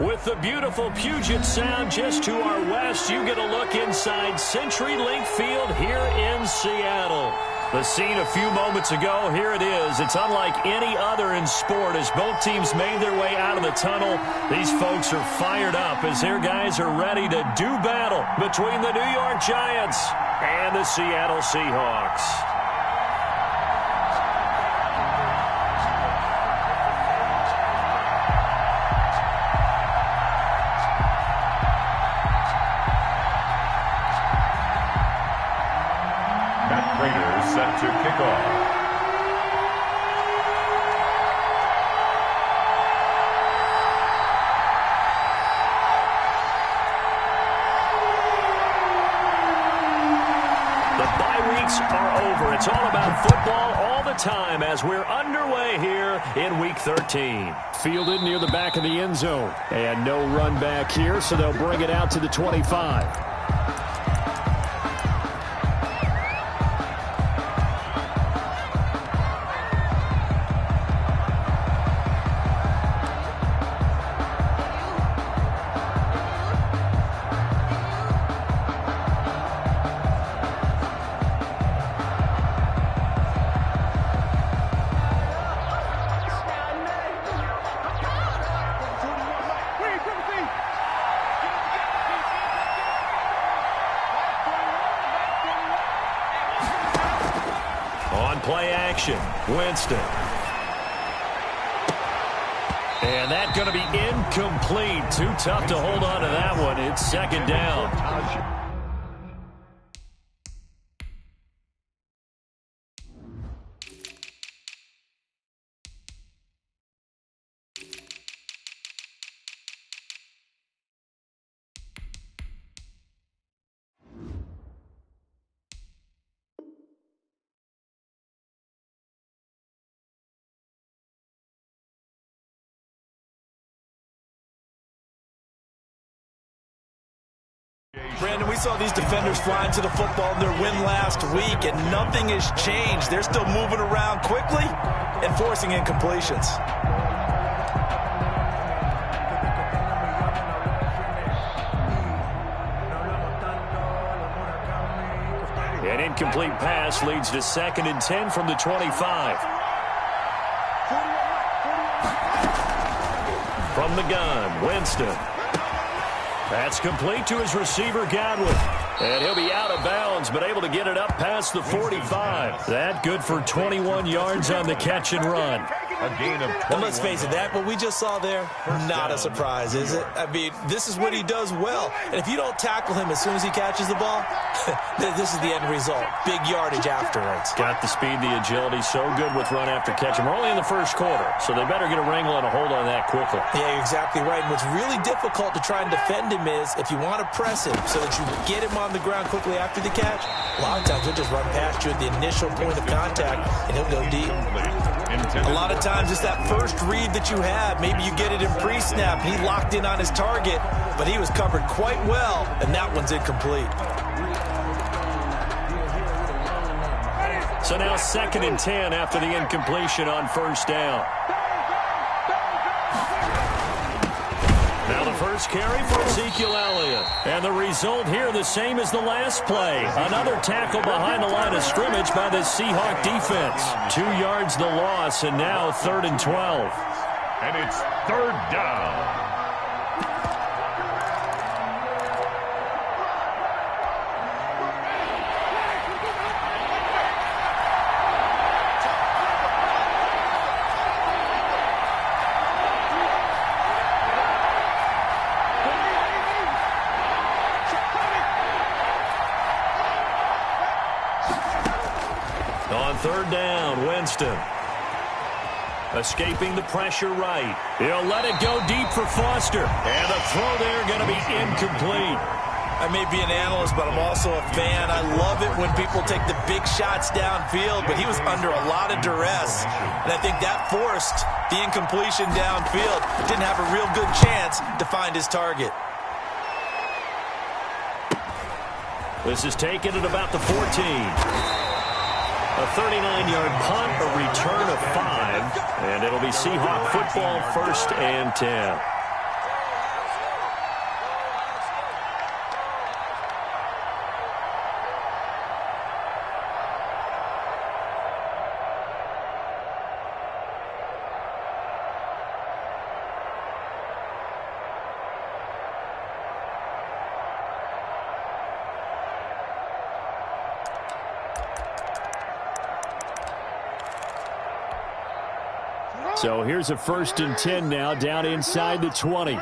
With the beautiful Puget Sound just to our west, you get a look inside CenturyLink Field here in Seattle. The scene a few moments ago, here it is. It's unlike any other in sport as both teams made their way out of the tunnel. These folks are fired up as their guys are ready to do battle between the New York Giants and the Seattle Seahawks. Set to kick off. The bye weeks are over. It's all about football all the time as we're underway here in Week 13. Fielded near the back of the end zone. And no run back here, so they'll bring it out to the 25. Play action. Winston. And that's going to be incomplete. Too tough to hold on to that one. It's second down. Brandon, we saw these defenders flying to the football in their win last week, and nothing has changed. They're still moving around quickly and forcing incompletions. An incomplete pass leads to 2nd and 10 from the 25. From the gun, Winston. That's complete to his receiver, Godwin. And he'll be out of bounds, but able to get it up past the 45. That good for 21 yards on the catch and run. A gain of 21. And let's face it, that what we just saw there, not a surprise, is it? I mean, this is what he does well. And if you don't tackle him as soon as he catches the ball, this is the end result. Big yardage afterwards. Got the speed, the agility, so good with run after catch. And we're only in the first quarter, so they better get a wrangle and a hold on that quickly. Yeah, you're exactly right. And what's really difficult to try and defend him is if you want to press him so that you get him on the ground quickly after the catch, a lot of times he'll just run past you at the initial point of contact, and he'll go deep. A lot of times it's that first read that you have. Maybe you get it in pre-snap, and he locked in on his target, but he was covered quite well, and that one's incomplete. So now 2nd and 10 after the incompletion on first down. Now the first carry for Ezekiel Elliott. And the result here the same as the last play. Another tackle behind the line of scrimmage by the Seahawk defense. 2 yards the loss, and now 3rd and 12. And it's 3rd down. On 3rd down, Winston. Escaping the pressure right. He'll let it go deep for Foster. And the throw there going to be incomplete. I may be an analyst, but I'm also a fan. I love it when people take the big shots downfield, but he was under a lot of duress. And I think that forced the incompletion downfield. Didn't have a real good chance to find his target. This is taken at about the 14. A 39-yard punt, a return of 5, and it'll be Seahawk football 1st and 10. So here's a 1st and 10 now, down inside the 20.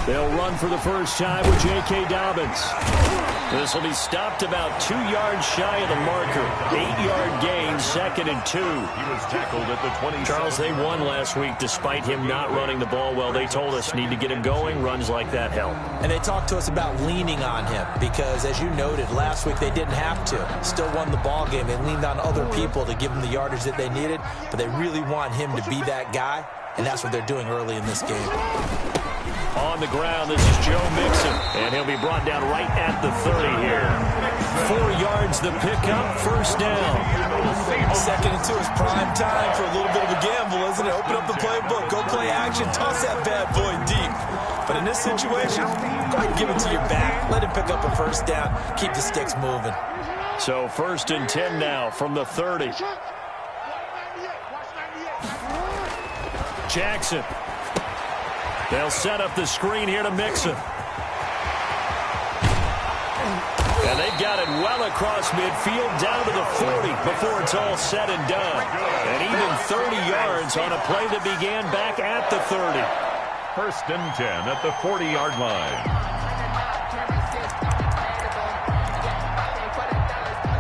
They'll run for the first time with J.K. Dobbins. This will be stopped about 2 yards shy of the marker. 8-yard gain, 2nd and 2. He was tackled at the 20. Charles, they won last week despite him not running the ball well. They told us need to get him going. Runs like that help. And they talked to us about leaning on him because, as you noted, last week they didn't have to. Still won the ball game. They leaned on other people to give them the yardage that they needed, but they really want him to be that guy, and that's what they're doing early in this game. On the ground, this is Joe Mixon, and he'll be brought down right at the 30 here. 4 yards the pickup, first down. 2nd and 2 is prime time for a little bit of a gamble, isn't it? Open up the playbook, go play action, toss that bad boy deep. But in this situation, go ahead and give it to your back. Let him pick up a first down, keep the sticks moving. So 1st and 10 now from the 30. Jackson. They'll set up the screen here to Mixon. And they've got it well across midfield down to the 40 before it's all said and done. And even 30 yards on a play that began back at the 30. 1st and 10 at the 40-yard line.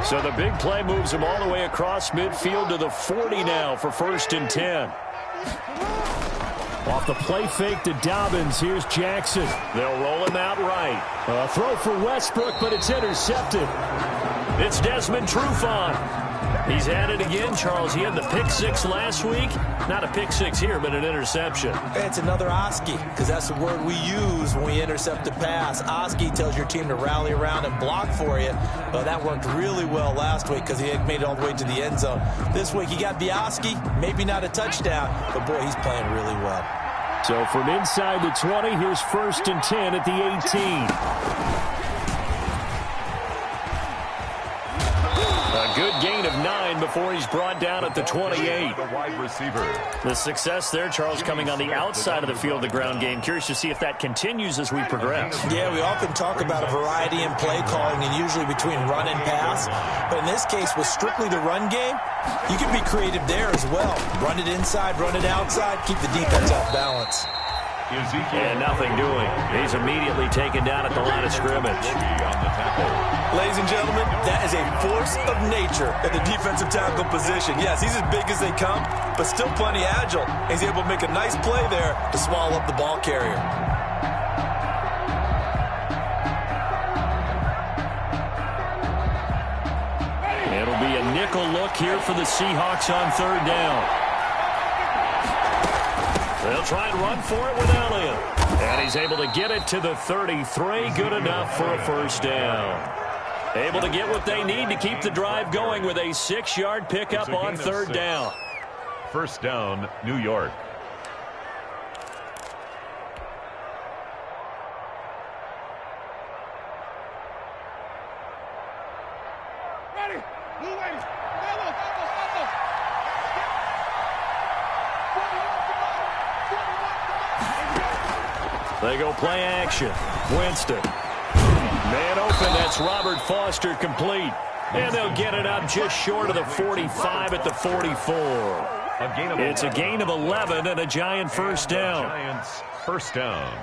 So the big play moves him all the way across midfield to the 40 now for 1st and 10. Off the play fake to Dobbins. Here's Jackson. They'll roll him out right. A throw for Westbrook, but it's intercepted. It's Desmond Trufant. He's at it again, Charles. He had the pick 6 last week. Not a pick 6 here, but an interception. It's another Oski, because that's the word we use when we intercept a pass. Oski tells your team to rally around and block for you. Well, that worked really well last week because he had made it all the way to the end zone. This week, he got the Oski, maybe not a touchdown, but boy, he's playing really well. So from inside the 20, here's 1st and 10 at the 18. A good gain of 9 before he's brought down at the 28. The wide receiver. The success there, Charles, coming on the outside of the field, the ground game. Curious to see if that continues as we progress. Yeah, we often talk about a variety in play calling and usually between run and pass. But in this case, with strictly the run game, you can be creative there as well. Run it inside, run it outside, keep the defense off balance. And nothing doing. He's immediately taken down at the line of scrimmage. Ladies and gentlemen, that is a force of nature at the defensive tackle position. Yes, he's as big as they come, but still plenty agile. He's able to make a nice play there to swallow up the ball carrier. It'll be a nickel look here for the Seahawks on 3rd down. They'll try and run for it with Elliott. And he's able to get it to the 33. Good enough for a first down. Able to get what they need to keep the drive going with a 6-yard pickup on 3rd down. First down, New York. They go play action. Winston. Man open. That's Robert Foster complete. And they'll get it up just short of the 45 at the 44. It's a gain of 11 and a Giant first down. Giants first down.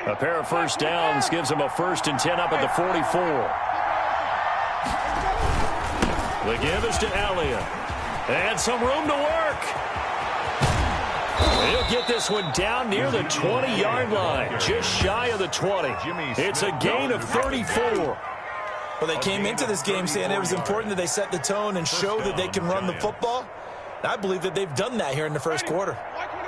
A pair of first downs gives them a 1st and 10 up at the 44. The give is to Elliott. And some room to work. He'll get this one down near the 20-yard line, just shy of the 20. It's a gain of 34. Well, they came into this game saying it was important that they set the tone and show that they can run the football. I believe that they've done that here in the first quarter.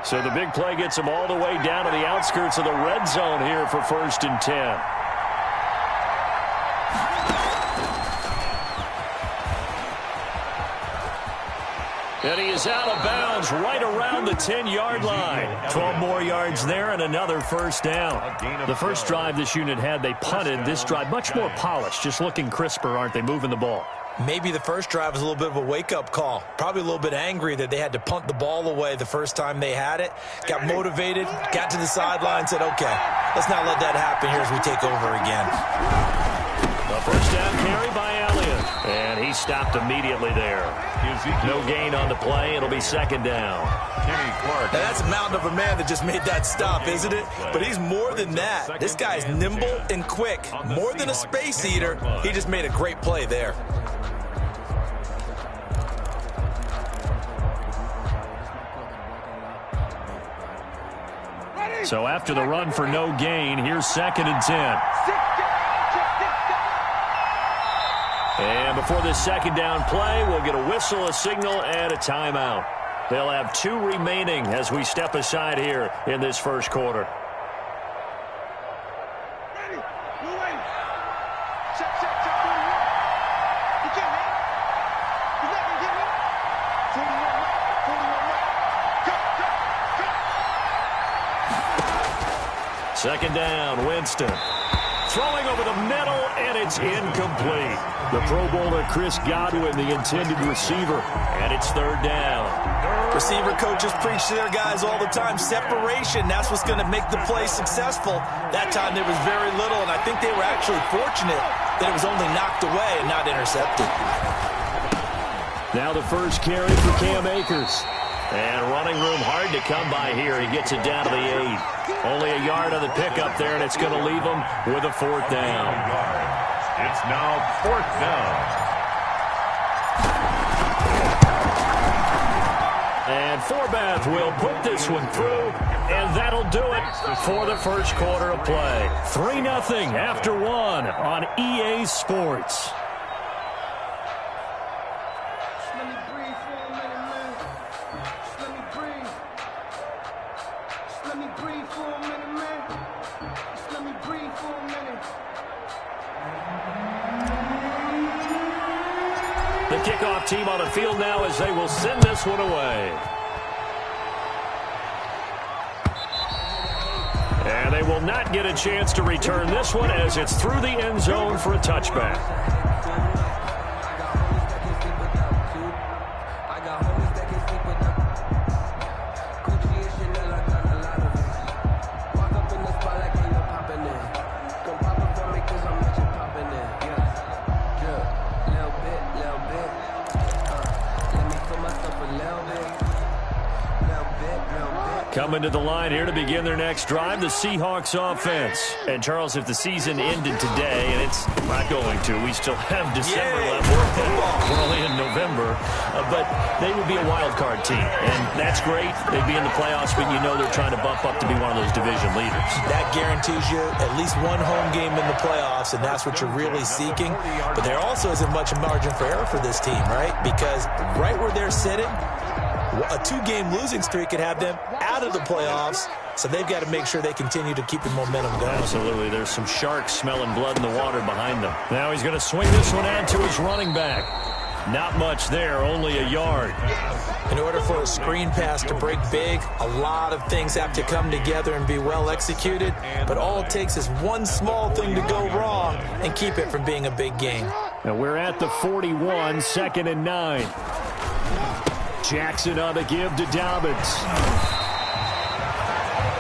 So the big play gets them all the way down to the outskirts of the red zone here for 1st and 10. And he is out of bounds right around the 10-yard line. 12 more yards there and another first down. The first drive this unit had, they punted. This drive, much more polished, just looking crisper, aren't they, moving the ball? Maybe the first drive was a little bit of a wake-up call. Probably a little bit angry that they had to punt the ball away the first time they had it. Got motivated, got to the sideline, said, okay, let's not let that happen here as we take over again. A First down carry by Elliott. And he stopped immediately there. No gain on the play. It'll be second down. Now that's a mountain of a man that just made that stop, isn't it? But he's more than that. This guy's nimble and quick. More than a space eater. He just made a great play there. So after the run for no gain, here's 2nd and 10. And before this second down play, we'll get a whistle, a signal, and a timeout. They'll have 2 remaining as we step aside here in this first quarter. Second down, Winston. Throwing over the middle, and it's incomplete. The Pro Bowler Chris Godwin, the intended receiver, and it's 3rd down. Receiver coaches preach to their guys all the time. Separation, that's what's going to make the play successful. That time there was very little, and I think they were actually fortunate that it was only knocked away and not intercepted. Now the first carry for Cam Akers. And running room hard to come by here. He gets it down to the 8. Only a yard on the pickup there, and it's going to leave him with a 4th down. It's now 4th down. And Forbath will put this one through, and that'll do it for the first quarter of play. 3-0 after 1 on EA Sports. The kickoff team on the field now as they will send this one away. And they will not get a chance to return this one as it's through the end zone for a touchback. Coming to the line here to begin their next drive, the Seahawks offense. And, Charles, if the season ended today, and it's not going to, we still have December left. We're only in November. But they would be a wild card team, and that's great. They'd be in the playoffs, but you know they're trying to bump up to be one of those division leaders. That guarantees you at least one home game in the playoffs, and that's what you're really seeking. But there also isn't much margin for error for this team, right? Because right where they're sitting, a 2-game losing streak could have them out of the playoffs, so they've got to make sure they continue to keep the momentum going. Absolutely. There's some sharks smelling blood in the water behind them. Now he's going to swing this one out to his running back. Not much there, only a yard. In order for a screen pass to break big, a lot of things have to come together and be well executed, but all it takes is one small thing to go wrong and keep it from being a big gain. Now we're at the 41, 2nd and 9. Jackson on the give to Dobbins.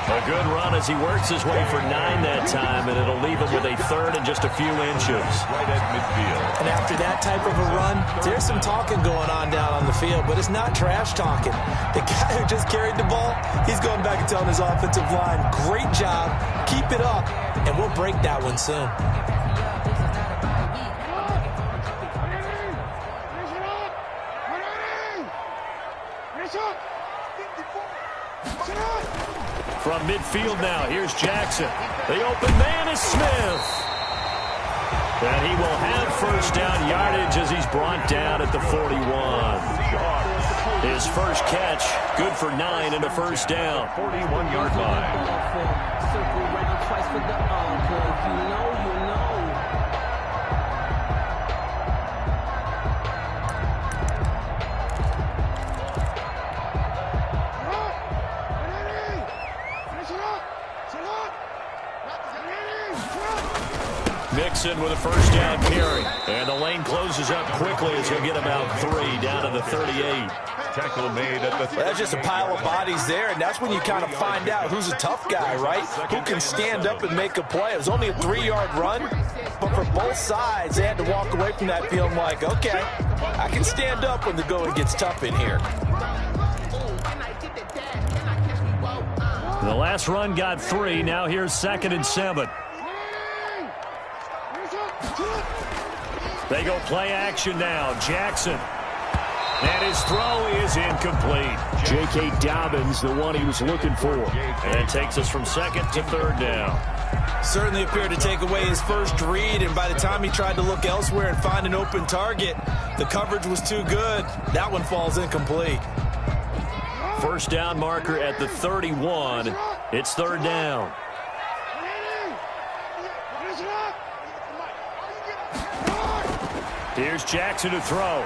A good run as he works his way for 9 that time, and it'll leave him with a 3rd and just a few inches. Right at midfield. And after that type of a run, there's some talking going on down on the field, but it's not trash talking. The guy who just carried the ball, he's going back and telling his offensive line, great job, keep it up, and we'll break that one soon. From midfield now, here's Jackson. The open man is Smith. And he will have first down yardage as he's brought down at the 41. His first catch, good for 9 and a first down. 41-yard line. Circle round twice for the encore. If you know, you know. Mixon with a first down carry. And the lane closes up quickly as he'll get about 3 down to the 38. Tackle made at the 30. That's just a pile of bodies there, and that's when you kind of find out who's a tough guy, right? Who can stand up and make a play. It was only a 3-yard run, but for both sides, they had to walk away from that feeling like, okay, I can stand up when the going gets tough in here. The last run got 3. Now here's 2nd and 7. They go play action now. Jackson. And his throw is incomplete. J.K. Dobbins, the one he was looking for. And it takes us from 2nd to 3rd down. Certainly appeared to take away his first read, and by the time he tried to look elsewhere and find an open target, the coverage was too good. That one falls incomplete. First down marker at the 31. It's 3rd down. Here's Jackson to throw.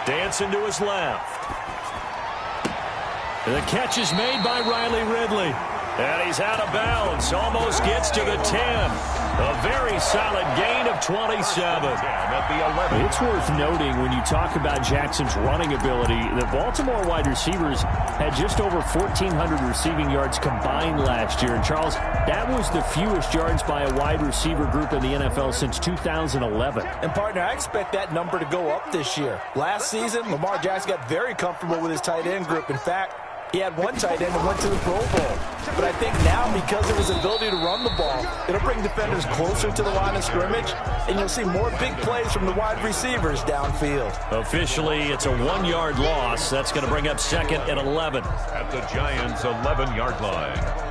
Dancing to his left. The catch is made by Riley Ridley. And he's out of bounds. Almost gets to the 10. A very solid gain of 27. It's worth noting when you talk about Jackson's running ability, the Baltimore wide receivers had just over 1,400 receiving yards combined last year. And, Charles, that was the fewest yards by a wide receiver group in the NFL since 2011. And, partner, I expect that number to go up this year. Last season, Lamar Jackson got very comfortable with his tight end group. In fact, he had one tight end that went to the Pro Bowl. But I think now, because of his ability to run the ball, it'll bring defenders closer to the line of scrimmage, and you'll see more big plays from the wide receivers downfield. Officially, it's a 1-yard loss. That's going to bring up 2nd and 11. At the Giants' 11-yard line.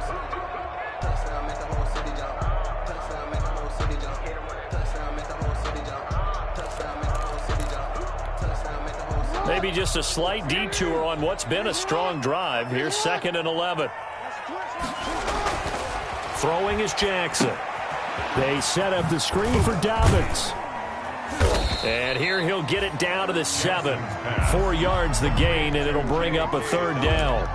Maybe just a slight detour on what's been a strong drive. Here's 2nd and 11. Throwing is Jackson. They set up the screen for Dobbins. And here he'll get it down to the 7. 4 yards the gain, and it'll bring up a 3rd down.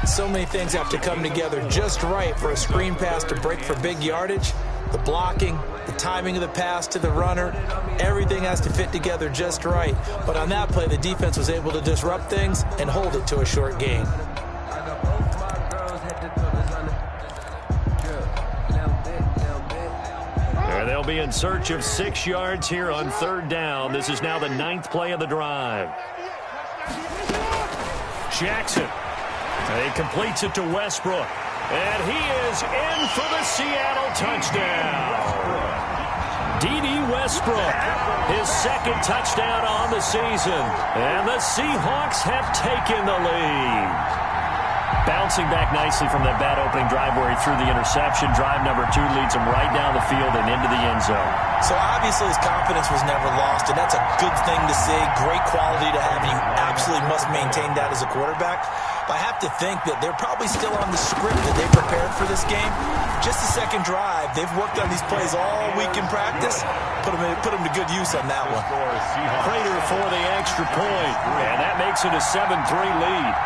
So many things have to come together just right for a screen pass to break for big yardage. The blocking, the timing of the pass to the runner, everything has to fit together just right. But on that play, the defense was able to disrupt things and hold it to a short gain. They'll be in search of 6 yards here on 3rd down. This is now the 9th play of the drive. Jackson. He completes it to Westbrook. And he is in for the Seattle touchdown. D.D. Westbrook, his 2nd touchdown on the season. And the Seahawks have taken the lead. Bouncing back nicely from that bad opening drive where he threw the interception. Drive number 2 leads him right down the field and into the end zone. So obviously his confidence was never lost, and that's a good thing to see. Great quality to have, and you absolutely must maintain that as a quarterback. But I have to think that they're probably still on the script that they prepared for this game. Just the 2nd drive. They've worked on these plays all week in practice. Put them to good use on that one. Prater for the extra point, and that makes it a 7-3 lead.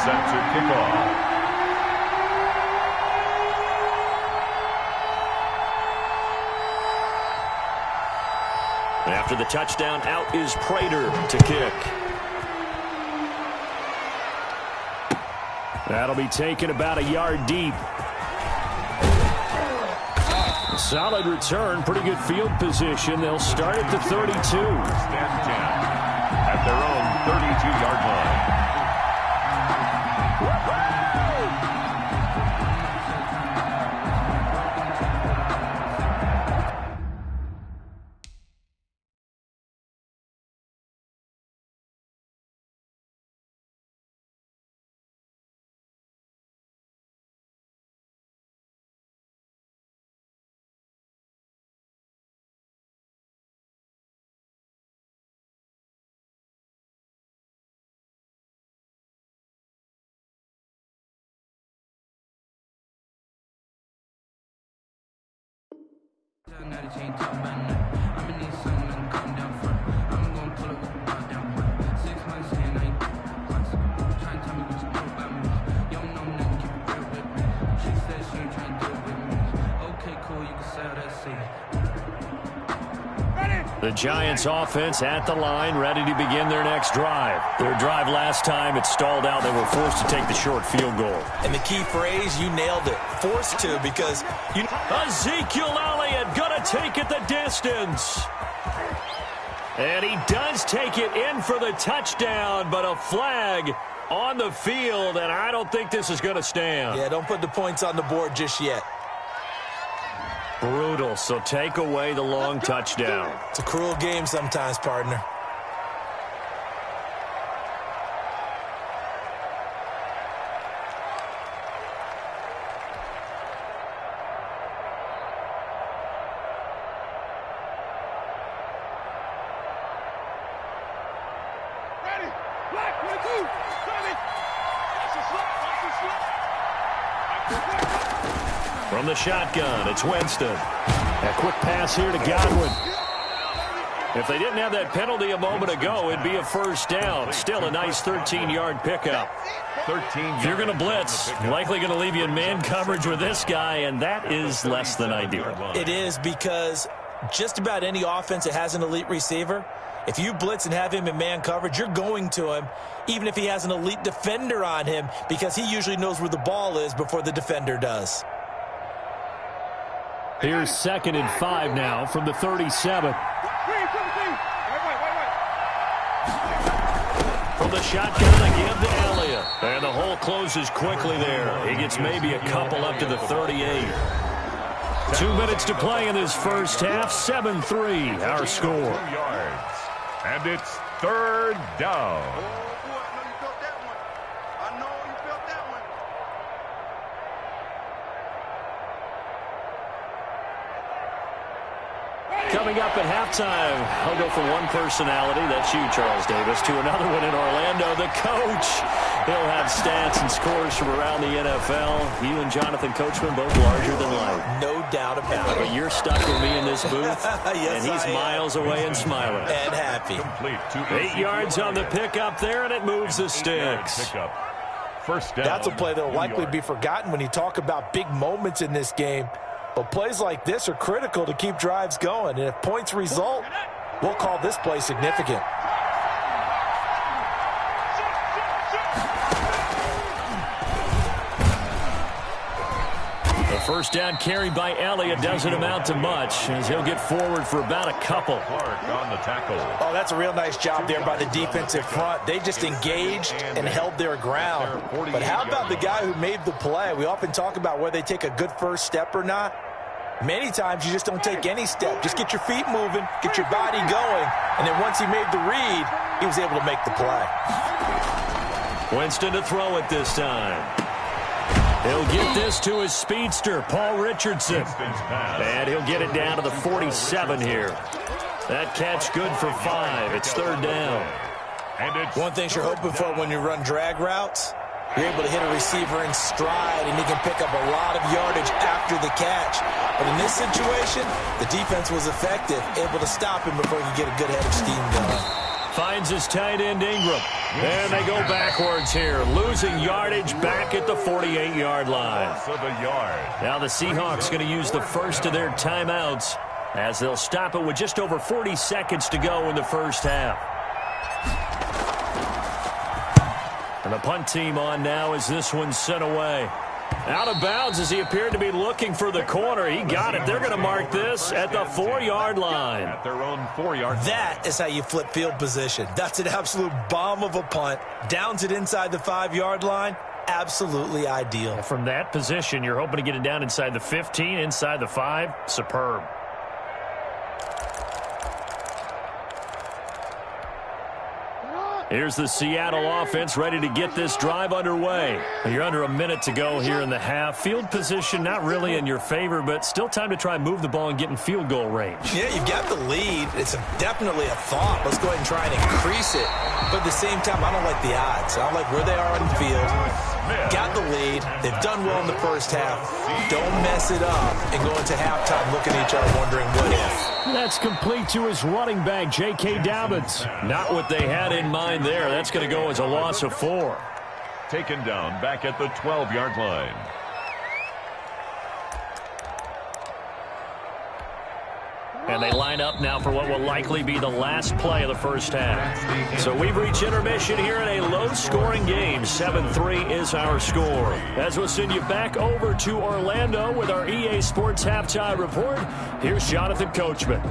Set to kick off. After the touchdown, out is Prater to kick. That'll be taken about a yard deep. Solid return, pretty good field position. They'll start at the 32. Stand down at their own 32-yard line. The Giants offense at the line, ready to begin their next drive. Their drive last time, it stalled out. They were forced to take the short field goal. And the key phrase, you nailed it. Forced to, because Ezekiel Elliott going to take it the distance. And he does take it in for the touchdown, but a flag on the field, and I don't think this is going to stand. Yeah, don't put the points on the board just yet. Brutal, so take away the long touchdown. It's a cruel game sometimes, partner. From the shotgun, it's Winston. A quick pass here to Godwin. If they didn't have that penalty a moment ago, it'd be a first down. Still a nice 13-yard pickup. 13. If you're going to blitz, likely going to leave you in man coverage with this guy, and that is less than ideal. It is, because just about any offense that has an elite receiver, if you blitz and have him in man coverage, you're going to him, even if he has an elite defender on him, because he usually knows where the ball is before the defender does. Here's 2nd and 5 now from the 37. From the shotgun, they give to Elliott. And the hole closes quickly there. He gets maybe a couple up to the 38. 2 minutes to play in this first half. 7-3, our score. 2 yards. And it's 3rd down. Coming up at halftime, I'll go from one personality, that's you, Charles Davis, to another one in Orlando, the coach. He'll have stats and scores from around the NFL. You and Jonathan Coachman, both larger than life. No doubt about it. But you're stuck with me in this booth, yes, and he's miles away and smiling. And happy. 8 yards on the pickup there, and it moves the sticks. First down. That's a play that will likely be forgotten when you talk about big moments in this game. But plays like this are critical to keep drives going. And if points result, we'll call this play significant. The first down carry by Elliott doesn't amount to much, as he'll get forward for about a couple. Clark on the tackle. Oh, that's a real nice job there by the defensive front. They just engaged and held their ground. But how about the guy who made the play? We often talk about whether they take a good first step or not. Many times you just don't take any step. Just get your feet moving, get your body going, and then once he made the read, he was able to make the play. Winston to throw it this time. He'll get this to his speedster, Paul Richardson. And he'll get it down to the 47 here. That catch good for 5. It's 3rd down. One thing you're hoping for when you run drag routes, you're able to hit a receiver in stride, and he can pick up a lot of yardage after the catch. But in this situation, the defense was effective, able to stop him before he could get a good head of steam going. Finds his tight end, Ingram. And they go backwards here, losing yardage back at the 48-yard line. Now the Seahawks going to use the first of their timeouts, as they'll stop it with just over 40 seconds to go in the first half. And the punt team on now as this one's sent away. Out of bounds as he appeared to be looking for the corner. He got it. They're going to mark this at the 4-yard line. At their own 4-yard line. That is how you flip field position. That's an absolute bomb of a punt. Downs it inside the 5-yard line. Absolutely ideal. From that position, you're hoping to get it down inside the 15, inside the 5. Superb. Here's the Seattle offense ready to get this drive underway. You're under a minute to go here in the half. Field position not really in your favor, but still time to try and move the ball and get in field goal range. Yeah, you've got the lead. It's definitely a thought. Let's go ahead and try and increase it. But at the same time, I don't like the odds. I don't like where they are on the field. Got the lead. They've done well in the first half. Don't mess it up and go into halftime looking at each other wondering what if. That's complete to his running back, J.K. Dobbins. Not what they had in mind there. That's going to go as a loss of 4. Taken down back at the 12-yard line. And they line up now for what will likely be the last play of the first half. So we've reached intermission here in a low-scoring game. 7-3 is our score. As we'll send you back over to Orlando with our EA Sports Halftime Report, here's Jonathan Coachman.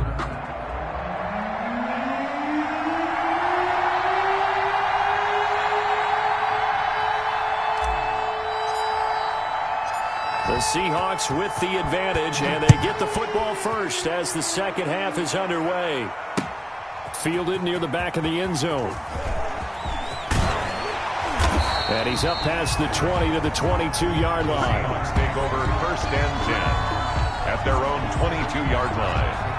The Seahawks with the advantage, and they get the football first as the second half is underway. Fielded near the back of the end zone. And he's up past the 20 to the 22-yard line. Seahawks take over first and 10 at their own 22-yard line.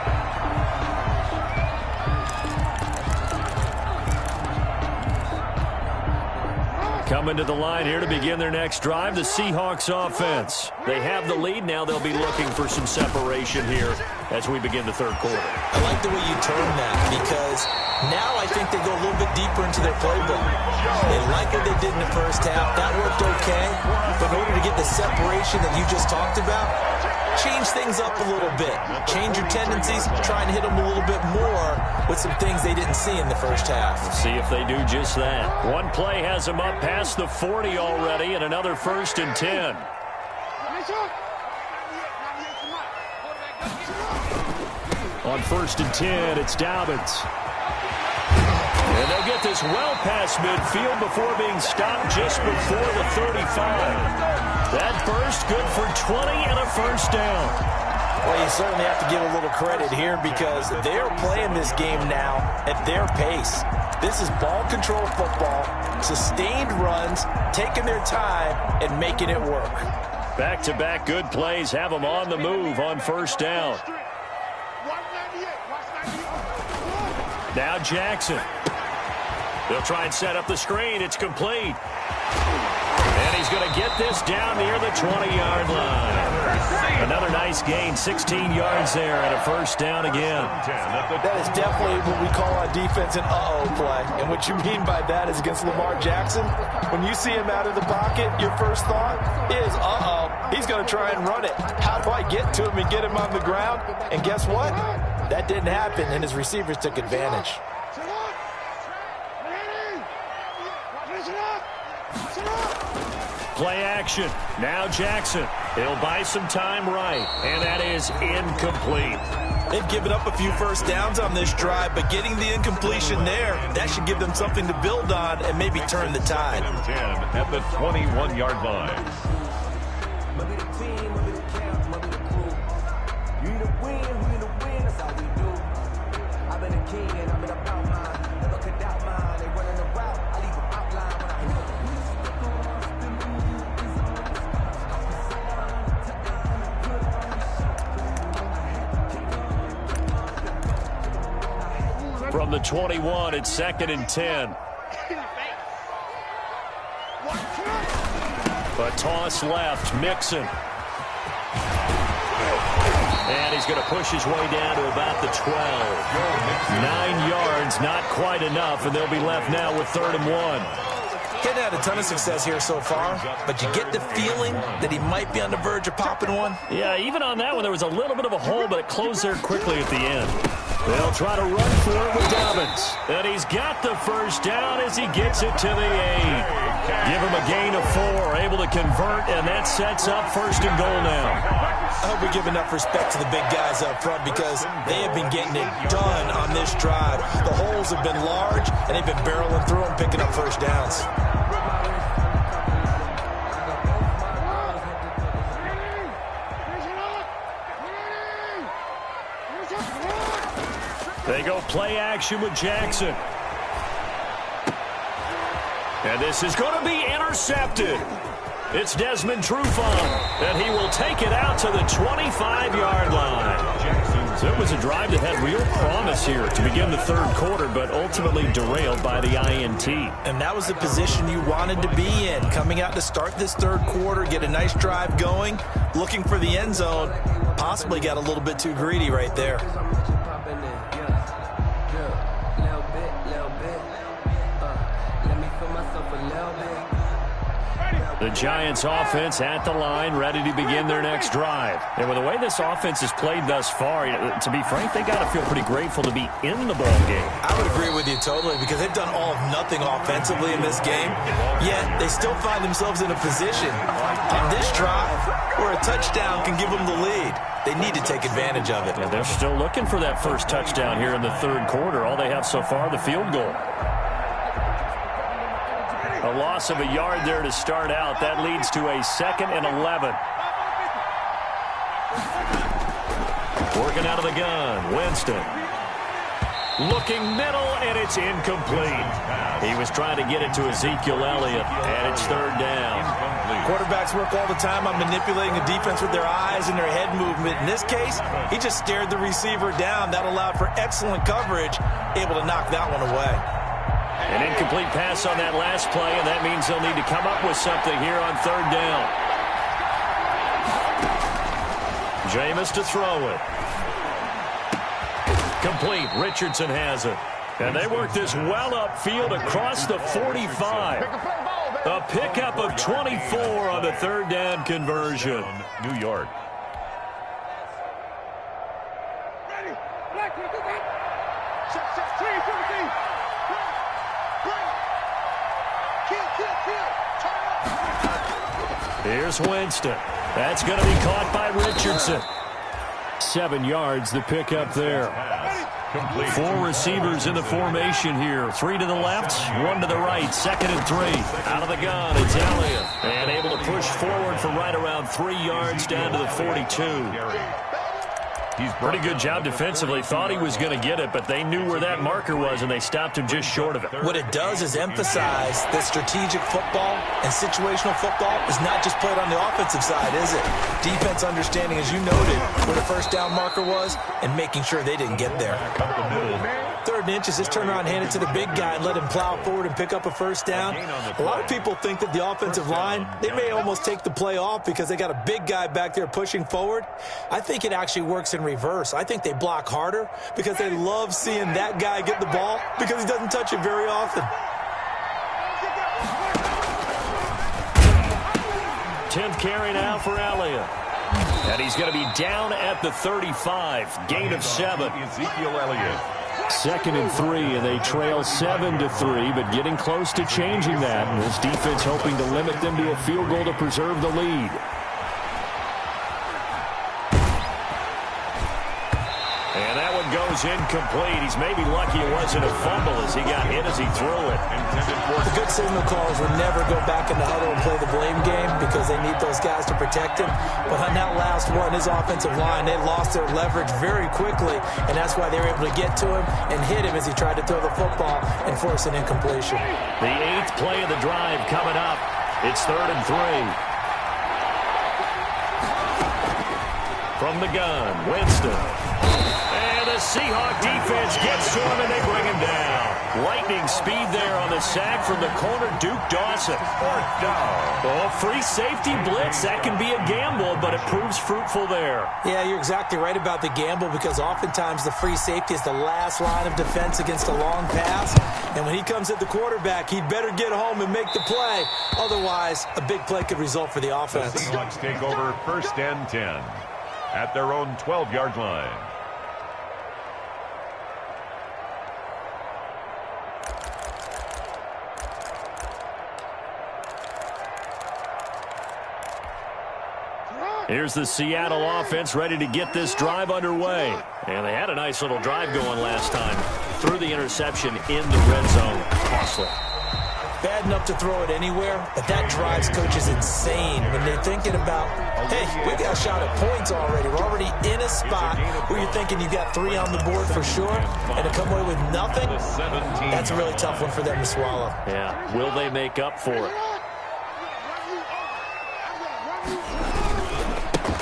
Coming to the line here to begin their next drive, the Seahawks offense. They have the lead. Now they'll be looking for some separation here as we begin the third quarter. I like the way you turn that, because now I think they go a little bit deeper into their playbook. They like what they did in the first half. That worked okay. But in order to get the separation that you just talked about, change things up a little bit. Change your tendencies, try and hit them a little bit more with some things they didn't see in the first half. See if they do just that. One play has them up past the 40 already, and another 1st and 10. On 1st and 10, it's Dobbins. And they'll get this well past midfield before being stopped just before the 35. That burst good for 20 and a first down. Well, you certainly have to give a little credit here, because they're playing this game now at their pace. This is ball control football, sustained runs, taking their time and making it work. Back-to-back good plays have them on the move on first down. Now Jackson. They'll try and set up the screen. It's complete. And he's going to get this down near the 20-yard line. Another nice gain, 16 yards there, and a first down again. That is definitely what we call on defense an uh-oh play. And what you mean by that is against Lamar Jackson, when you see him out of the pocket, your first thought is, uh-oh, he's going to try and run it. How do I get to him and get him on the ground? And guess what? That didn't happen, and his receivers took advantage. Play action. Now Jackson. He'll buy some time right, and that is incomplete. They've given up a few first downs on this drive, but getting the incompletion there, that should give them something to build on and maybe turn the tide. 10 at the 21-yard line. From the 21, it's 2nd and 10. A toss left, Mixon. And he's going to push his way down to about the 12. 9 yards, not quite enough, and they'll be left now with 3rd and 1. Hadn't had a ton of success here so far, but you get the feeling that he might be on the verge of popping one. Yeah, even on that one, there was a little bit of a hole, but it closed there quickly at the end. They'll try to run for it with Dobbins. And he's got the first down as he gets it to the 8. Give him a gain of 4, able to convert, and that sets up 1st and goal now. I hope we give enough respect to the big guys up front, because they have been getting it done on this drive. The holes have been large, and they've been barreling through them, picking up first downs. They go play action with Jackson. And this is going to be intercepted. It's Desmond Trufant, and he will take it out to the 25-yard line. So it was a drive that had real promise here to begin the third quarter, but ultimately derailed by the INT. And that was the position you wanted to be in, coming out to start this third quarter, get a nice drive going, looking for the end zone. Possibly got a little bit too greedy right there. The Giants offense at the line, ready to begin their next drive. And with the way this offense has played thus far, to be frank, they got to feel pretty grateful to be in the ball game. I would agree with you totally because they've done all of nothing offensively in this game, yet they still find themselves in a position on this drive where a touchdown can give them the lead. They need to take advantage of it. And they're still looking for that first touchdown here in the third quarter. All they have so far, the field goal. A loss of a yard there to start out. That leads to a 2nd and 11. Working out of the gun, Winston. Looking middle, and it's incomplete. He was trying to get it to Ezekiel Elliott, and it's third down. Quarterbacks work all the time on manipulating the defense with their eyes and their head movement. In this case, he just stared the receiver down. That allowed for excellent coverage, able to knock that one away. An incomplete pass on that last play, and that means they'll need to come up with something here on third down. Jameis to throw it. Complete. Richardson has it. And they work this well upfield across the 45. A pickup of 24 on the third down conversion. New York. Here's Winston. That's going to be caught by Richardson. 7 yards, the pickup there. Complete. 4 receivers in the formation here. 3 to the left, 1 to the right. 2nd and 3. Out of the gun, it's Elliott. And able to push forward for right around 3 yards down to the 42. Pretty good job defensively. Thought he was going to get it, but they knew where that marker was, and they stopped him just short of it. What it does is emphasize that strategic football and situational football is not just played on the offensive side, is it? Defense understanding, as you noted, where the first down marker was and making sure they didn't get there. 3rd and inches, just turn around, hand it to the big guy and let him plow forward and pick up a first down. A lot of people think that the offensive line, they may almost take the play off because they got a big guy back there pushing forward. I think it actually works in reverse. I think they block harder because they love seeing that guy get the ball because he doesn't touch it very often. 10th carry now for Elliott. And he's going to be down at the 35. Gain of 7. Ezekiel Elliott. 2nd and 3, and they trail 7-3, but getting close to changing that. And this defense hoping to limit them to a field goal to preserve the lead. And that one goes incomplete. He's maybe lucky it wasn't a fumble as he got hit as he threw it. The good signal callers would never go back in the huddle and play the blame game because they need those guys to protect him. But on that last one, his offensive line, they lost their leverage very quickly, and that's why they were able to get to him and hit him as he tried to throw the football and force an incompletion. The 8th play of the drive coming up. It's 3rd and 3. From the gun, Winston. And the Seahawk defense gets to him, and they bring him down. Lightning speed there on the sack from the corner, Duke Dawson. Oh, free safety blitz. That can be a gamble, but it proves fruitful there. Yeah, you're exactly right about the gamble because oftentimes the free safety is the last line of defense against a long pass. And when he comes at the quarterback, he'd better get home and make the play. Otherwise, a big play could result for the offense. The Seahawks take over 1st and 10 at their own 12-yard line. Here's the Seattle offense ready to get this drive underway. And they had a nice little drive going last time. Threw the interception in the red zone. Costly. Bad enough to throw it anywhere, but that drives coaches insane when they're thinking about, hey, we got a shot at points already. We're already in a spot where you're thinking you got 3 on the board for sure, and to come away with nothing, that's a really tough one for them to swallow. Yeah, will they make up for it?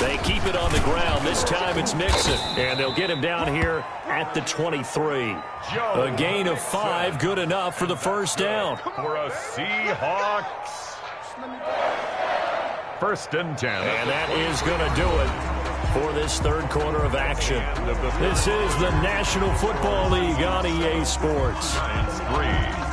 They keep it on the ground. This time it's Mixon. And they'll get him down here at the 23. A gain of 5, good enough for the first down. For a Seahawks 1st and 10. And that is going to do it for this third quarter of action. This is the National Football League on EA Sports. Giants 3.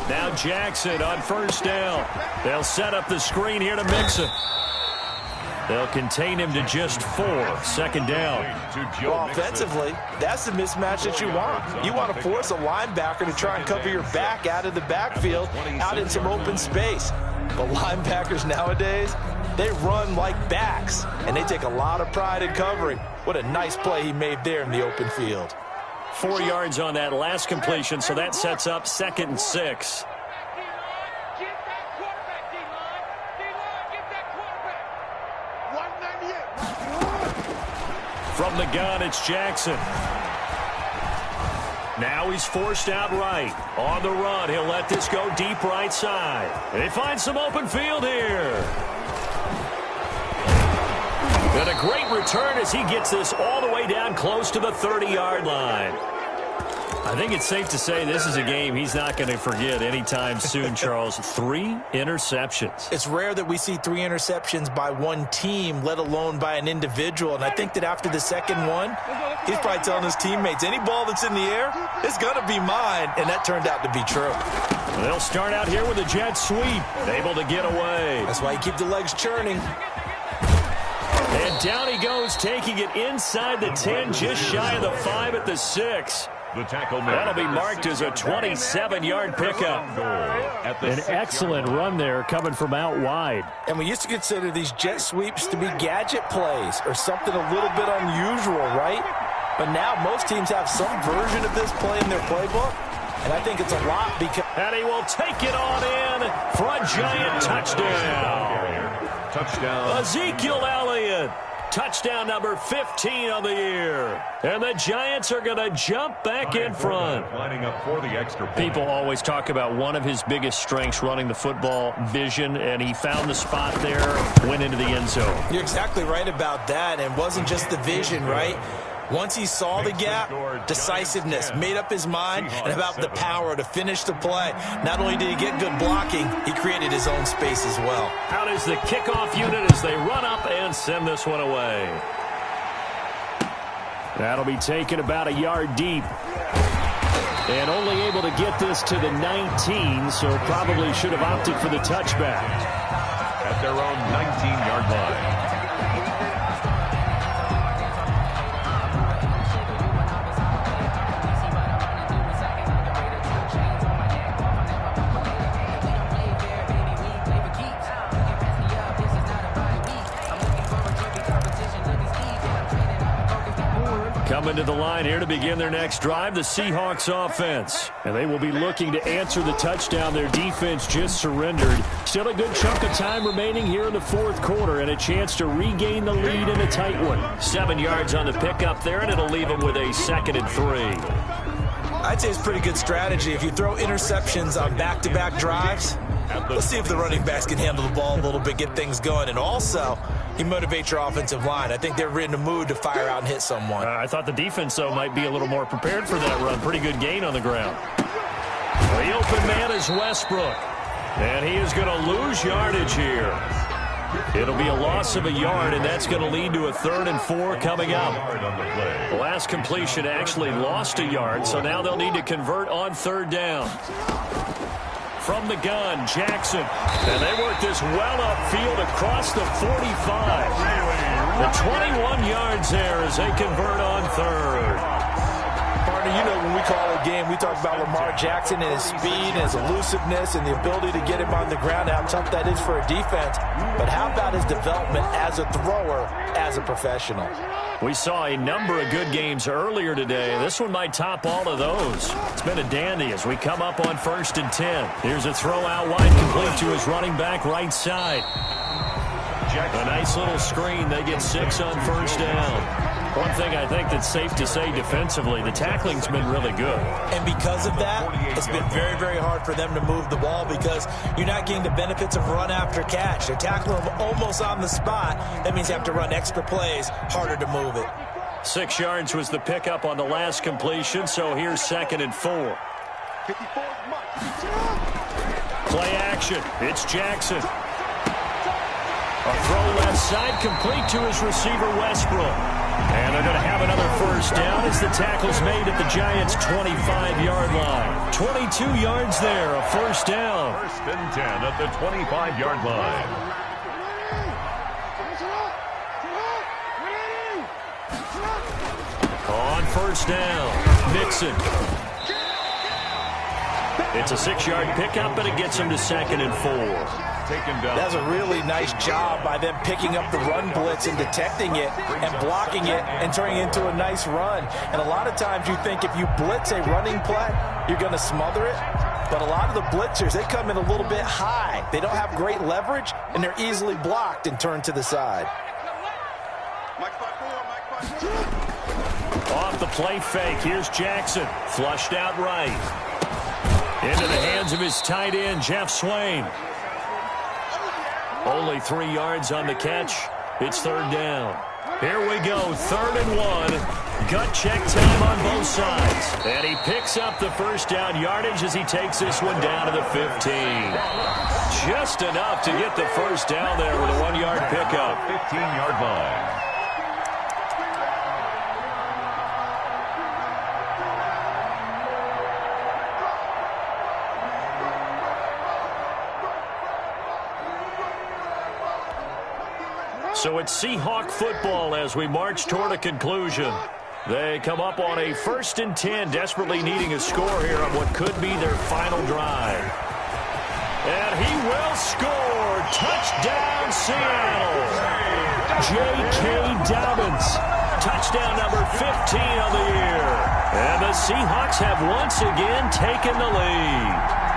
Now Jackson on first down. They'll set up the screen here to Mixon. They'll contain him to just 4. Second down. Well, offensively, that's the mismatch that you want. You want to force a linebacker to try and cover your back out of the backfield, out in some open space. But linebackers nowadays, they run like backs, and they take a lot of pride in covering. What a nice play he made there in the open field. 4 yards on that last completion, so that sets up 2nd and 6. From the gun, it's Jackson. Now he's forced out right. On the run, he'll let this go deep right side. They find some open field here. And a great return as he gets this all the way down close to the 30-yard line. I think it's safe to say this is a game he's not going to forget anytime soon, Charles. 3 interceptions. It's rare that we see 3 interceptions by one team, let alone by an individual. And I think that after the second one, he's probably telling his teammates, any ball that's in the air, it's going to be mine. And that turned out to be true. They'll start out here with a jet sweep. Able to get away. That's why you keep the legs churning. And down he goes, taking it inside the 10, just shy of the 5 at the 6. The tackle That'll be marked as a 27-yard pickup. An excellent run there coming from out wide. And we used to consider these jet sweeps to be gadget plays or something a little bit unusual, right? But now most teams have some version of this play in their playbook. And I think it's a lot because... And he will take it on in for a giant touchdown. Touchdown. Ezekiel Elliott. Touchdown number 15 on the year. And the Giants are going to jump back in front. Lining up for the extra point. People always talk about one of his biggest strengths running the football, vision, and he found the spot there, went into the end zone. You're exactly right about that, and it wasn't just the vision, right? Once he saw the gap, decisiveness, made up his mind, and about the power to finish the play. Not only did he get good blocking, he created his own space as well. Out is the kickoff unit as they run up and send this one away. That'll be taken about a yard deep. And only able to get this to the 19, so probably should have opted for the touchback. At their own 19-yard line. Coming to the line here to begin their next drive, the Seahawks offense. And they will be looking to answer the touchdown their defense just surrendered. Still a good chunk of time remaining here in the 4th quarter and a chance to regain the lead in a tight one. 7 yards on the pickup there, and it'll leave them with a 2nd and 3. I'd say it's pretty good strategy. If you throw interceptions on back-to-back drives, let's see if the running backs can handle the ball a little bit, get things going. And also, you motivate your offensive line. I think they're in the mood to fire out and hit someone. I thought the defense, though, might be a little more prepared for that run. Pretty good gain on the ground. The open man is Westbrook. And he is going to lose yardage here. It'll be a loss of a yard, and that's going to lead to a 3rd and 4 coming up. The last completion actually lost a yard, so now they'll need to convert on 3rd down. From the gun, Jackson. And they work this well upfield across the 45. The 21 yards there as they convert on 3rd. Partner, you know when we call a game, we talk about Lamar Jackson and his speed and his elusiveness and the ability to get him on the ground, how tough that is for a defense. But how about his development as a thrower, as a professional? We saw a number of good games earlier today. This one might top all of those. It's been a dandy as we come up on 1st and 10. Here's a throw out wide, complete to his running back right side. A nice little screen. They get 6 on 1st down. One thing I think that's safe to say defensively, the tackling's been really good. And because of that, it's been very, very hard for them to move the ball because you're not getting the benefits of run after catch. They're tackling them almost on the spot. That means you have to run extra plays, harder to move it. 6 yards was the pickup on the last completion, so here's 2nd and 4. Play action. It's Jackson. A throw left side, complete to his receiver, Westbrook. And they're going to have another first down as the tackle's made at the Giants' 25-yard line. 22 yards there, a first down. First and 10 at the 25-yard line. On first down, Mixon. It's a 6-yard pickup, but it gets him to 2nd and 4. That's a really nice job by them picking up the run blitz and detecting it and blocking it and turning it into a nice run. And a lot of times you think if you blitz a running play, you're going to smother it. But a lot of the blitzers, they come in a little bit high. They don't have great leverage, and they're easily blocked and turned to the side. Off the play fake, here's Jackson. Flushed out right. Into the hands of his tight end, Jeff Swain. Only 3 yards on the catch. It's 3rd down. Here we go, 3rd and 1. Gut check time on both sides. And he picks up the first down yardage as he takes this one down to the 15. Just enough to get the first down there with a 1-yard pickup. 15-yard line. So it's Seahawk football as we march toward a conclusion. They come up on a 1st and 10, desperately needing a score here on what could be their final drive. And he will score. Touchdown, Seattle. J.K. Dobbins. Touchdown number 15 of the year. And the Seahawks have once again taken the lead.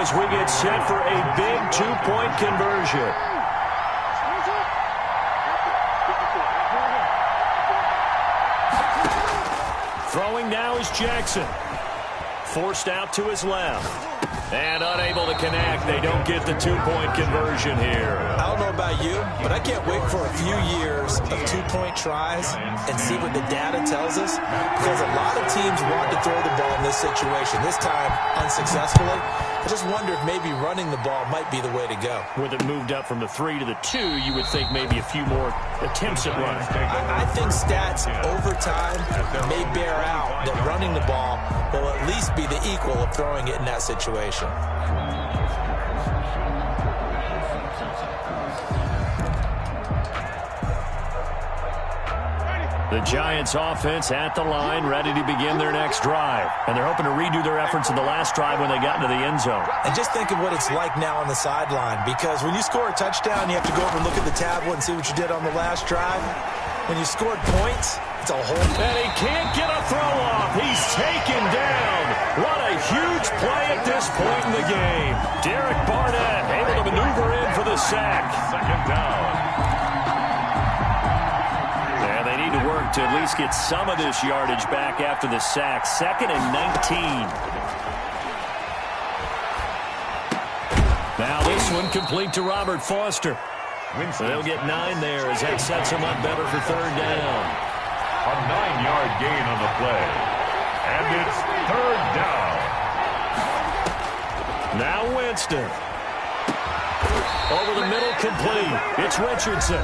As we get set for a big 2-point conversion. Throwing now is Jackson. Forced out to his left. And unable to connect. They don't get the 2-point conversion here. I don't know about you, but I can't wait for a few years of 2-point tries and see what the data tells us. Because a lot of teams want to throw the ball in this situation. This time, unsuccessfully. I just wonder if maybe running the ball might be the way to go. With it moved up from the 3 to the 2, you would think maybe a few more attempts at running. I think stats over time may bear out that running the ball will at least be the equal of throwing it in that situation. The Giants offense at the line, ready to begin their next drive. And they're hoping to redo their efforts in the last drive when they got into the end zone. And just think of what it's like now on the sideline, because when you score a touchdown, you have to go over and look at the tablet and see what you did on the last drive. When you scored points, it's a whole... And he can't get a throw off. He's taken down. What a huge play at this point in the game. Derek Barnett able to maneuver in for the sack. 2nd down. To work to at least get some of this yardage back after the sack. 2nd and 19. Now this one complete to Robert Foster. So they'll get 9 there as that sets him up better for 3rd down. A 9-yard gain on the play. And it's 3rd down. Now Winston. Over the middle, complete. It's Richardson.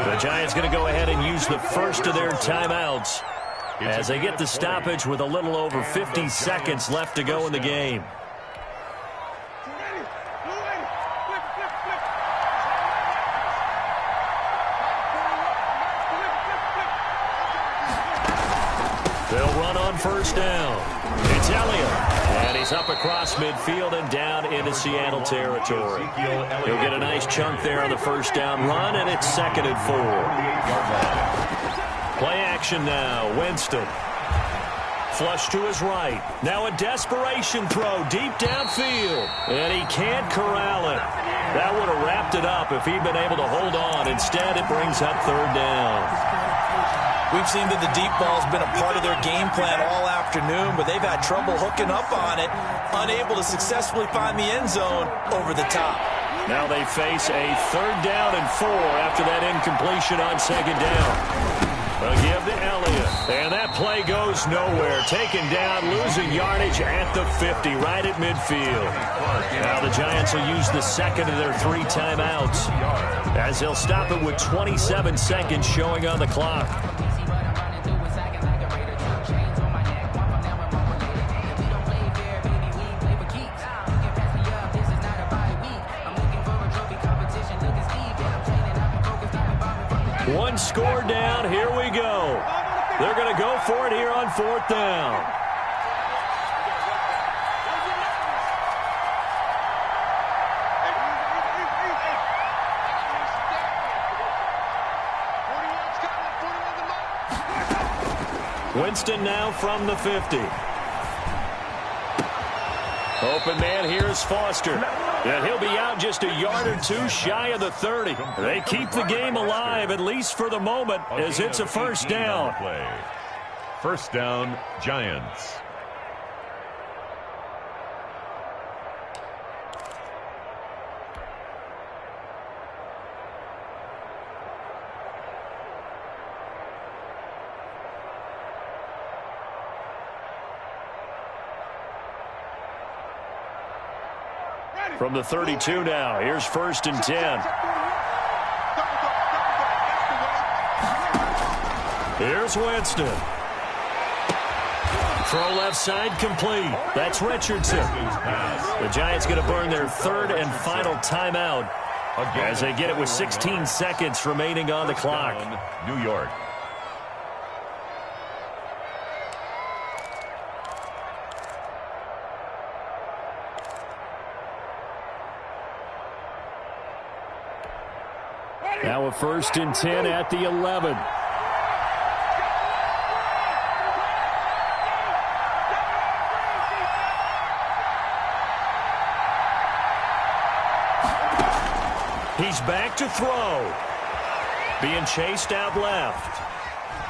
The Giants going to go ahead and use the first of their timeouts as they get the stoppage with a little over 50 seconds left to go in the game. They'll run on first down. It's Elliott. And he's up across midfield and down into Seattle territory. He'll get a nice chunk there on the first down run, and it's 2nd and 4. Play action now. Winston. Flush to his right. Now a desperation throw deep downfield. And he can't corral it. That would have wrapped it up if he'd been able to hold on. Instead, it brings up 3rd down. We've seen that the deep ball's been a part of their game plan all afternoon, but they've had trouble hooking up on it, unable to successfully find the end zone over the top. Now they face a 3rd down and 4 after that incompletion on 2nd down. A give to Elliott. And that play goes nowhere. Taken down, losing yardage at the 50, right at midfield. Now the Giants will use the 2nd of their 3 timeouts, as they'll stop it with 27 seconds showing on the clock. One score down. Here we go. They're going to go for it here on 4th down. Winston now from the 50. Open man, here's Foster. And he'll be out just a yard or 2 shy of the 30. They keep the game alive, at least for the moment, as it's a 1st down. 1st down, Giants. From the 32 now, here's 1st and 10. Here's Winston. Throw left side complete. That's Richardson. The Giants going to burn their 3rd and final timeout as they get it with 16 seconds remaining on the clock. New York. Now a 1st and 10 at the 11. He's back to throw. Being chased out left.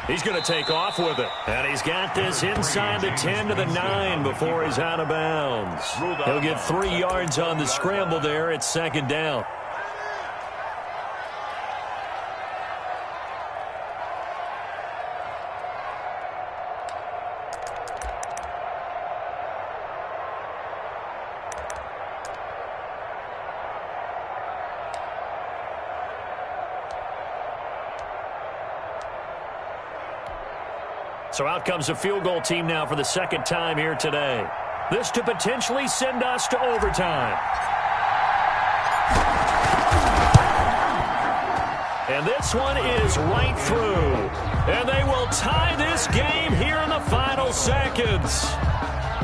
He's going to take off with it. And he's got this inside the 10 to the 9 before he's out of bounds. He'll get 3 yards on the scramble there. It's 2nd down. So out comes a field goal team now for the 2nd time here today. This to potentially send us to overtime. And this one is right through. And they will tie this game here in the final seconds.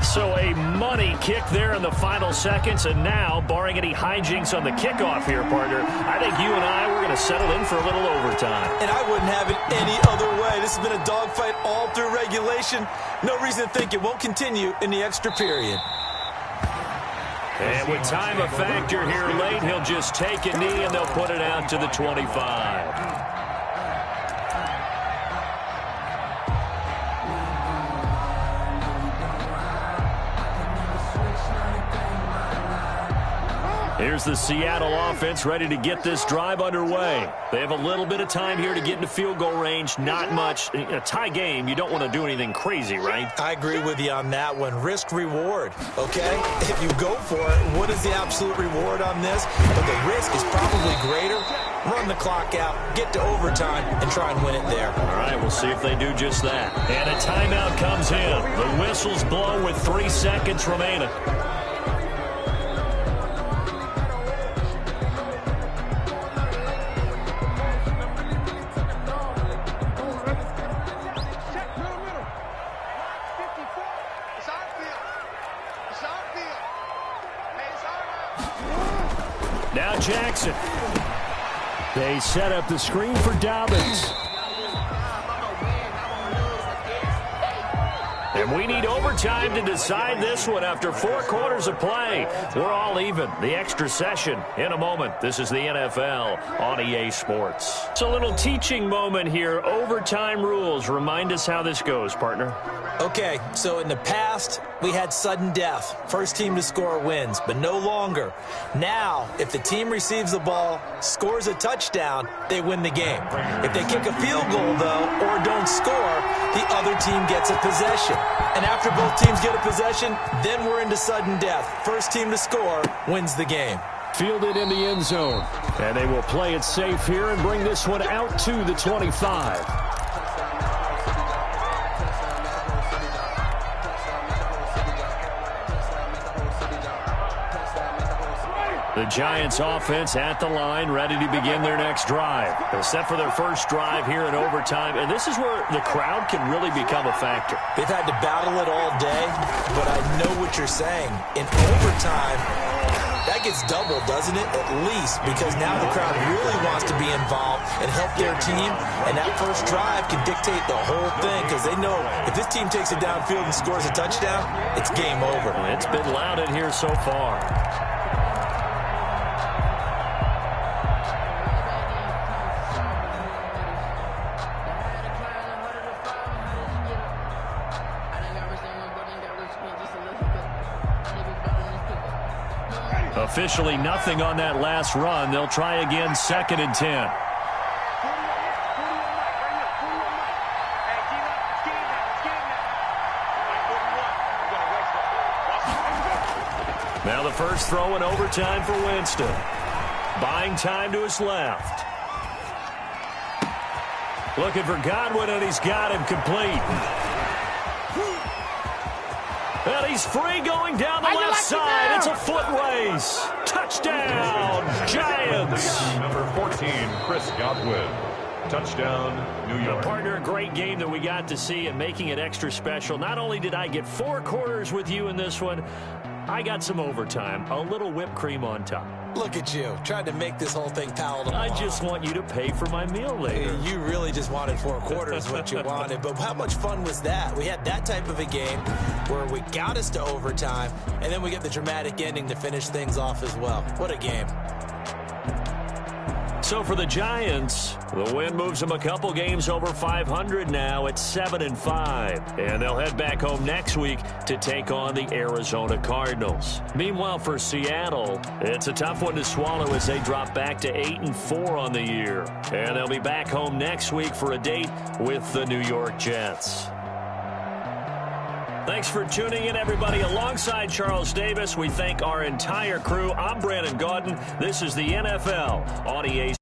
So a money kick there in the final seconds. And now, barring any hijinks on the kickoff here, partner, I think you and I, we're going to settle in for a little overtime. And I wouldn't have it any other way. This has been a dogfight all through regulation. No reason to think it won't continue in the extra period. And with time a factor here late, he'll just take a knee and they'll put it out to the 25. Here's the Seattle offense ready to get this drive underway. They have a little bit of time here to get into field goal range. Not much. In a tie game, you don't want to do anything crazy, right? I agree with you on that one. Risk-reward, okay? If you go for it, what is the absolute reward on this? But the risk is probably greater. Run the clock out, get to overtime, and try and win it there. All right, we'll see if they do just that. And a timeout comes in. The whistle's blown with 3 seconds remaining. Now Jackson. They set up the screen for Dobbins. And we need overtime to decide this one after 4 quarters of play. We're all even. The extra session in a moment. This is the NFL on EA Sports. It's a little teaching moment here. Overtime rules. Remind us how this goes, partner. Okay, so in the past, we had sudden death. First team to score wins, but no longer. Now, if the team receives the ball, scores a touchdown, they win the game. If they kick a field goal, though, or don't score, the other team gets a possession. And after both teams get a possession, then we're into sudden death. First team to score wins the game. Fielded in the end zone. And they will play it safe here and bring this one out to the 25. The Giants offense at the line, ready to begin their next drive. They're set for their first drive here in overtime, and this is where the crowd can really become a factor. They've had to battle it all day, but I know what you're saying. In overtime, that gets doubled, doesn't it? At least, because now the crowd really wants to be involved and help their team, and that first drive can dictate the whole thing because they know if this team takes it downfield and scores a touchdown, it's game over. It's been loud in here so far. Officially nothing on that last run. They'll try again, 2nd and 10. Now the first throw in overtime for Winston. Buying time to his left. Looking for Godwin, and he's got him complete. And he's free going down the left side. It's a foot race. Touchdown, Giants. Number 14, Chris Godwin. Touchdown, New York. Partner, a great game that we got to see and making it extra special. Not only did I get 4 quarters with you in this one, I got some overtime, a little whipped cream on top. Look at you, trying to make this whole thing palatable. I just want you to pay for my meal later. You really just wanted 4 quarters, what you wanted. But how much fun was that? We had that type of a game where we got us to overtime, and then we get the dramatic ending to finish things off as well. What a game. So for the Giants, the win moves them a couple games over 500 now at 7-5. And they'll head back home next week to take on the Arizona Cardinals. Meanwhile, for Seattle, it's a tough one to swallow as they drop back to 8-4 on the year. And they'll be back home next week for a date with the New York Jets. Thanks for tuning in, everybody. Alongside Charles Davis, we thank our entire crew. I'm Brandon Gaudin. This is the NFL on EA.